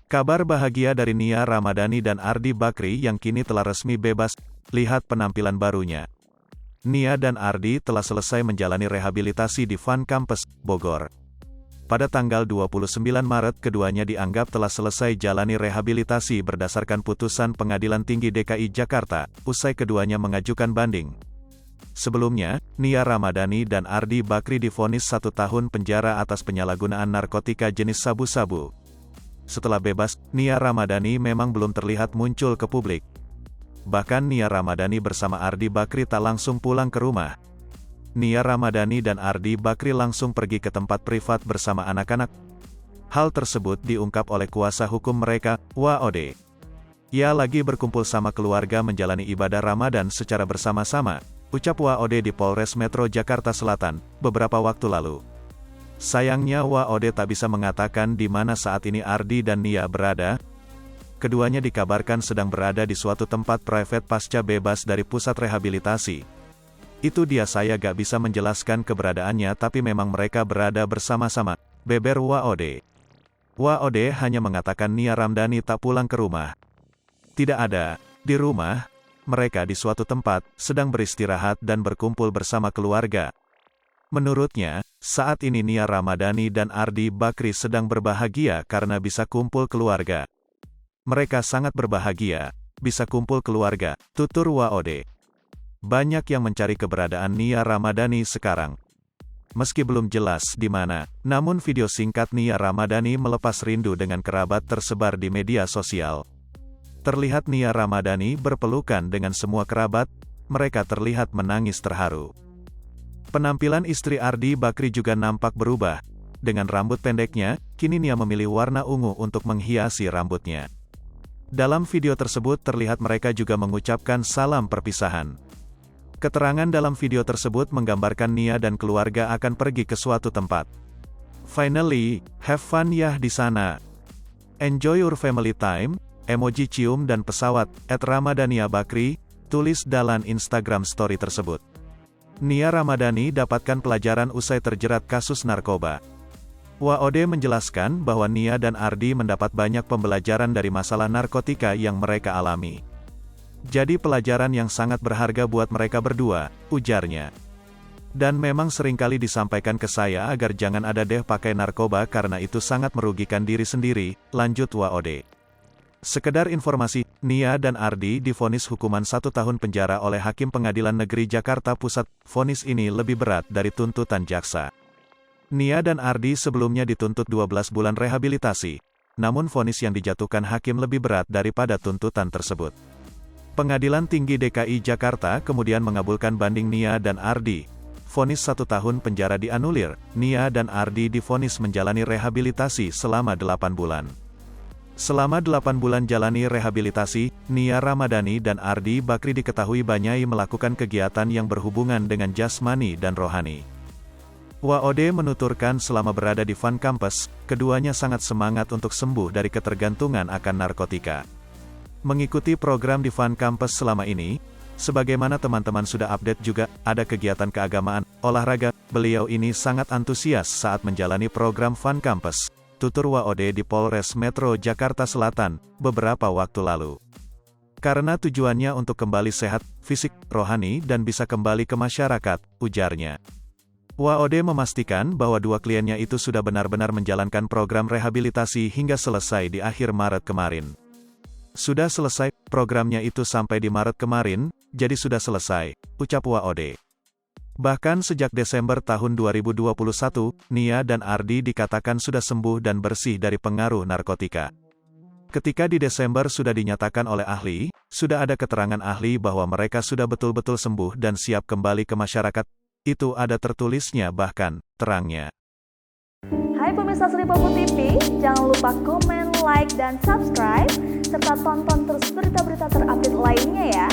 Kabar bahagia dari Nia Ramadhani dan Ardi Bakri yang kini telah resmi bebas. Lihat penampilan barunya. Nia dan Ardi telah selesai menjalani rehabilitasi di Fun Campus, Bogor. Pada tanggal 29 Maret keduanya dianggap telah selesai jalani rehabilitasi berdasarkan putusan Pengadilan Tinggi DKI Jakarta, usai keduanya mengajukan banding. Sebelumnya, Nia Ramadhani dan Ardi Bakri divonis 1 tahun penjara atas penyalahgunaan narkotika jenis sabu-sabu. Setelah bebas, Nia Ramadhani memang belum terlihat muncul ke publik. Bahkan Nia Ramadhani bersama Ardi Bakri tak langsung pulang ke rumah. Nia Ramadhani dan Ardi Bakri langsung pergi ke tempat privat bersama anak-anak. Hal tersebut diungkap oleh kuasa hukum mereka, WOD. Ia lagi berkumpul sama keluarga menjalani ibadah Ramadan secara bersama-sama, ucap WOD di Polres Metro Jakarta Selatan, beberapa waktu lalu. Sayangnya WOD tak bisa mengatakan di mana saat ini Ardi dan Nia berada. Keduanya dikabarkan sedang berada di suatu tempat private pasca bebas dari pusat rehabilitasi. Itu dia, saya gak bisa menjelaskan keberadaannya, tapi memang mereka berada bersama-sama, beber WOD. WOD hanya mengatakan Nia Ramadhani tak pulang ke rumah. Tidak ada di rumah, mereka di suatu tempat, sedang beristirahat dan berkumpul bersama keluarga. Menurutnya, saat ini Nia Ramadhani dan Ardi Bakri sedang berbahagia karena bisa kumpul keluarga. Mereka sangat berbahagia, bisa kumpul keluarga, tutur WOD. Banyak yang mencari keberadaan Nia Ramadhani sekarang. Meski belum jelas di mana, namun video singkat Nia Ramadhani melepas rindu dengan kerabat tersebar di media sosial. Terlihat Nia Ramadhani berpelukan dengan semua kerabat, mereka terlihat menangis terharu. Penampilan istri Ardi Bakri juga nampak berubah. Dengan rambut pendeknya, kini Nia memilih warna ungu untuk menghiasi rambutnya. Dalam video tersebut terlihat mereka juga mengucapkan salam perpisahan. Keterangan dalam video tersebut menggambarkan Nia dan keluarga akan pergi ke suatu tempat. Finally, have fun ya di sana. Enjoy your family time, emoji cium dan pesawat, @Ramadhania Bakri, tulis dalam Instagram story tersebut. Nia Ramadhani dapatkan pelajaran usai terjerat kasus narkoba. WOD menjelaskan bahwa Nia dan Ardi mendapat banyak pembelajaran dari masalah narkotika yang mereka alami. Jadi pelajaran yang sangat berharga buat mereka berdua, ujarnya. Dan memang seringkali disampaikan ke saya agar jangan ada deh pakai narkoba karena itu sangat merugikan diri sendiri, lanjut WOD. Sekedar informasi, Nia dan Ardi divonis hukuman 1 tahun penjara oleh Hakim Pengadilan Negeri Jakarta Pusat. Vonis ini lebih berat dari tuntutan jaksa. Nia dan Ardi sebelumnya dituntut 12 bulan rehabilitasi, namun vonis yang dijatuhkan hakim lebih berat daripada tuntutan tersebut. Pengadilan Tinggi DKI Jakarta kemudian mengabulkan banding Nia dan Ardi. Vonis 1 tahun penjara dianulir, Nia dan Ardi divonis menjalani rehabilitasi selama 8 bulan. Selama 8 bulan jalani rehabilitasi, Nia Ramadhani dan Ardi Bakri diketahui Banyai melakukan kegiatan yang berhubungan dengan jasmani dan rohani. WOD menuturkan selama berada di Fun Campus, keduanya sangat semangat untuk sembuh dari ketergantungan akan narkotika. Mengikuti program di Fun Campus selama ini, sebagaimana teman-teman sudah update juga, ada kegiatan keagamaan, olahraga, beliau ini sangat antusias saat menjalani program Fun Campus. Tutur WOD di Polres Metro Jakarta Selatan, beberapa waktu lalu. Karena tujuannya untuk kembali sehat, fisik, rohani dan bisa kembali ke masyarakat, ujarnya. WOD memastikan bahwa 2 kliennya itu sudah benar-benar menjalankan program rehabilitasi hingga selesai di akhir Maret kemarin. Sudah selesai, programnya itu sampai di Maret kemarin, jadi sudah selesai, ucap WOD. Bahkan sejak Desember tahun 2021, Nia dan Ardi dikatakan sudah sembuh dan bersih dari pengaruh narkotika. Ketika di Desember sudah dinyatakan oleh ahli, sudah ada keterangan ahli bahwa mereka sudah betul-betul sembuh dan siap kembali ke masyarakat. Itu ada tertulisnya bahkan, terangnya. Hai pemirsa Sri Popo TV, jangan lupa komen, like, dan subscribe, serta tonton terus berita-berita terupdate lainnya ya.